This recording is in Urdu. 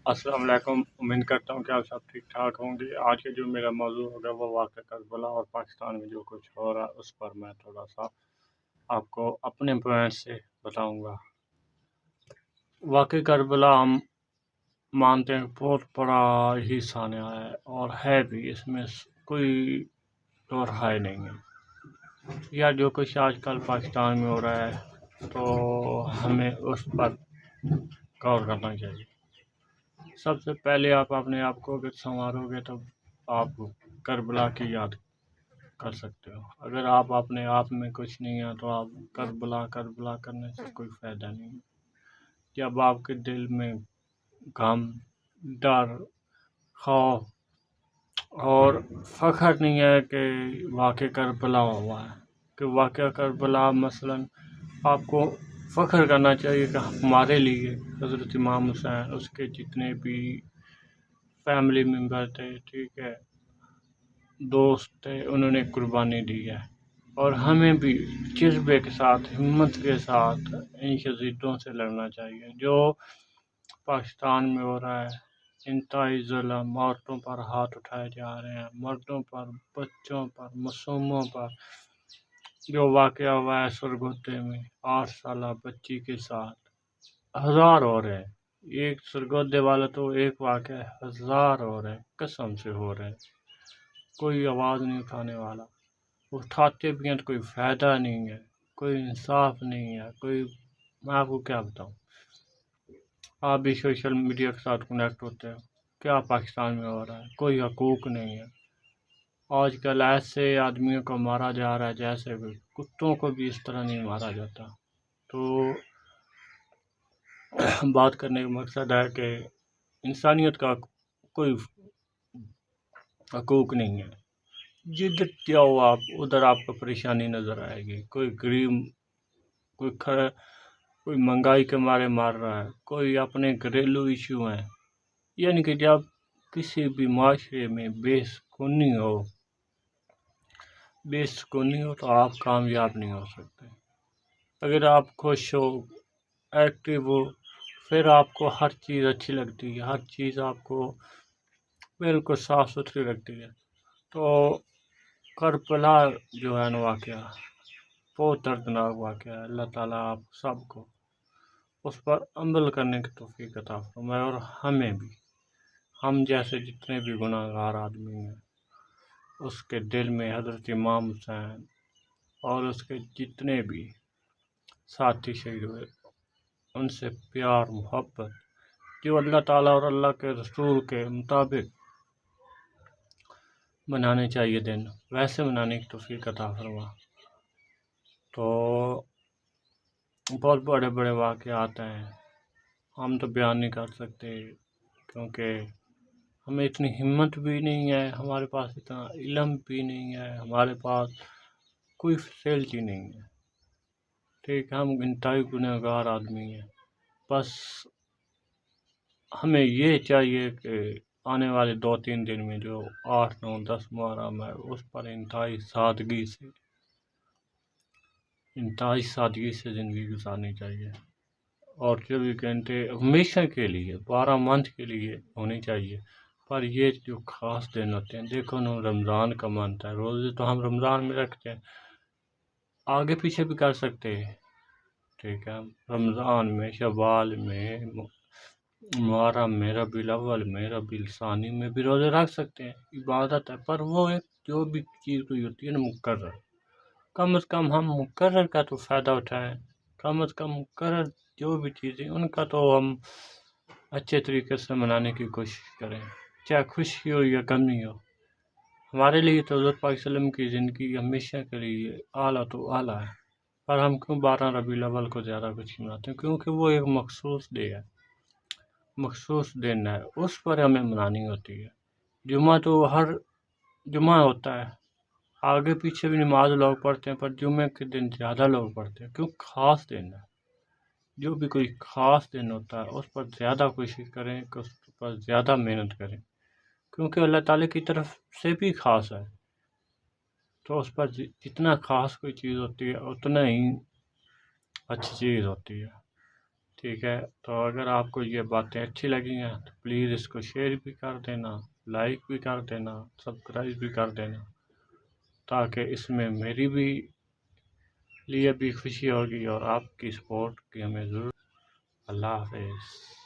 السلام علیکم، امید کرتا ہوں کہ آپ سب ٹھیک ٹھاک ہوں گے۔ آج کا جو میرا موضوع ہوگا وہ واقعہ کربلا اور پاکستان میں جو کچھ ہو رہا ہے اس پر میں تھوڑا سا آپ کو اپنے پوائنٹ سے بتاؤں گا۔ واقعہ کربلا ہم مانتے ہیں بہت بڑا ہی سانحہ ہے اور ہے بھی، اس میں کوئی دو رائے نہیں ہے۔ یا جو کچھ آج کل پاکستان میں ہو رہا ہے تو ہمیں اس پر غور کرنا چاہیے۔ سب سے پہلے آپ اپنے آپ کو اگر سنوارو گے تو آپ کربلا کی یاد کر سکتے ہو۔ اگر آپ اپنے آپ میں کچھ نہیں ہے تو آپ کربلا کرنے سے کوئی فائدہ نہیں ہے۔ جب آپ کے دل میں غم، ڈر، خوف اور فخر نہیں ہے کہ واقعہ کربلا ہوا ہے، کہ واقعہ کربلا مثلاً آپ کو فخر کرنا چاہیے کہ ہمارے لیے حضرت امام حسین، اس کے جتنے بھی فیملی ممبر تھے، ٹھیک ہے، دوست تھے، انہوں نے قربانی دی ہے۔ اور ہمیں بھی جذبے کے ساتھ، ہمت کے ساتھ ان شدیدوں سے لڑنا چاہیے جو پاکستان میں ہو رہا ہے۔ انتہائی ظلم، عورتوں پر ہاتھ اٹھائے جا رہے ہیں، مردوں پر، بچوں پر، معصوموں پر۔ جو واقعہ ہوا ہے سرگودے میں 8 سالہ بچی کے ساتھ، ہزار ہو رہے ہیں۔ ایک سرگودے والا تو ایک واقعہ، ہزار ہو رہے ہیں، قسم سے ہو رہے ہیں۔ کوئی آواز نہیں اٹھانے والا، اٹھاتے بھی ہیں تو کوئی فائدہ نہیں ہے، کوئی انصاف نہیں ہے، میں آپ کو کیا بتاؤں۔ آپ بھی سوشل میڈیا کے ساتھ کنیکٹ ہوتے ہیں، کیا پاکستان میں ہو رہا ہے، کوئی حقوق نہیں ہے۔ آج کل ایسے آدمیوں کو مارا جا رہا ہے جیسے کتوں کو بھی اس طرح نہیں مارا جاتا۔ تو بات کرنے کا مقصد ہے کہ انسانیت کا کوئی حقوق نہیں ہے۔ جدھر جاؤ آپ ادھر آپ کو پریشانی نظر آئے گی۔ کوئی غریب، کوئی مہنگائی کے مارے مار رہا ہے، کوئی اپنے گھریلو ایشو ہیں۔ یعنی کہ جب کسی بھی معاشرے میں بے سکونی ہو تو آپ کامیاب نہیں ہو سکتے۔ اگر آپ خوش ہو، ایکٹیو ہو، پھر آپ کو ہر چیز اچھی لگتی ہے، ہر چیز آپ کو بالکل صاف ستھری لگتی ہے۔ تو کربلا جو ہے نا واقعہ بہت دردناک واقعہ ہے۔ اللہ تعالیٰ آپ سب کو اس پر عمل کرنے کی توفیق عطا فرمائے، اور ہمیں بھی، ہم جیسے جتنے بھی گناہ گار آدمی ہیں، اس کے دل میں حضرت امام حسین اور اس کے جتنے بھی ساتھی شہید ہوئے ان سے پیار، محبت جو اللہ تعالیٰ اور اللہ کے رسول کے مطابق منانے چاہیے دن، ویسے منانے کی توفیق عطا فرما۔ تو بہت بڑے بڑے واقعات ہیں، ہم تو بیان نہیں کر سکتے کیونکہ ہمیں اتنی ہمت بھی نہیں ہے، ہمارے پاس اتنا علم بھی نہیں ہے، ہمارے پاس کوئی فیسلٹی نہیں ہے، ٹھیک ہے، ہم انتہائی گناہ گار آدمی ہیں۔ بس ہمیں یہ چاہیے کہ آنے والے 2-3 دن میں جو 8، 9، 10 محرم ہے اس پر انتہائی سادگی سے زندگی گزارنی چاہیے، اور 24 گھنٹے ہمیشہ کے لیے 12 منتھ کے لیے ہونی چاہیے۔ پر یہ جو خاص دن ہوتے ہیں، دیکھو نا، رمضان کا منتھ ہے، روزے تو ہم رمضان میں رکھتے ہیں، آگے پیچھے بھی کر سکتے ہیں، ٹھیک ہے، رمضان میں، شوال میں، محرم میں، ربیع الاول میں، ربیع الثانی میں بھی روزے رکھ سکتے ہیں، عبادت ہے۔ پر وہ ایک جو بھی چیز کوئی ہوتی ہے نا مقرر، کم از کم ہم مقرر کا تو فائدہ اٹھائیں، کم از کم مقرر جو بھی چیزیں ان کا تو ہم اچھے طریقے سے منانے کی کوشش کریں، چاہے خوشی ہو یا غمی ہو۔ ہمارے لیے تو حضرت پاک صلی اللہ علیہ وسلم کی زندگی ہمیشہ کے لیے اعلیٰ تو اعلیٰ ہے، پر ہم کیوں 12 ربیع الاول کو زیادہ کچھ مناتے ہیں؟ کیونکہ وہ ایک مخصوص ڈے ہے، مخصوص دن ہے، اس پر ہمیں منانی ہوتی ہے۔ جمعہ تو ہر جمعہ ہوتا ہے، آگے پیچھے بھی نماز لوگ پڑھتے ہیں، پر جمعے کے دن زیادہ لوگ پڑھتے ہیں، کیوں؟ خاص دن ہے۔ جو بھی کوئی خاص دن ہوتا ہے اس پر زیادہ کوشش کریں کہ اس پر زیادہ محنت کریں، کیونکہ اللہ تعالیٰ کی طرف سے بھی خاص ہے، تو اس پر جتنا خاص کوئی چیز ہوتی ہے اتنا ہی اچھی چیز ہوتی ہے۔ ٹھیک ہے، تو اگر آپ کو یہ باتیں اچھی لگی ہیں تو پلیز اس کو شیئر بھی کر دینا، لائک بھی کر دینا، سبسکرائب بھی کر دینا، تاکہ اس میں میری بھی لیے بھی خوشی ہوگی اور آپ کی سپورٹ کی ہمیں ضرورت۔ اللہ حافظ۔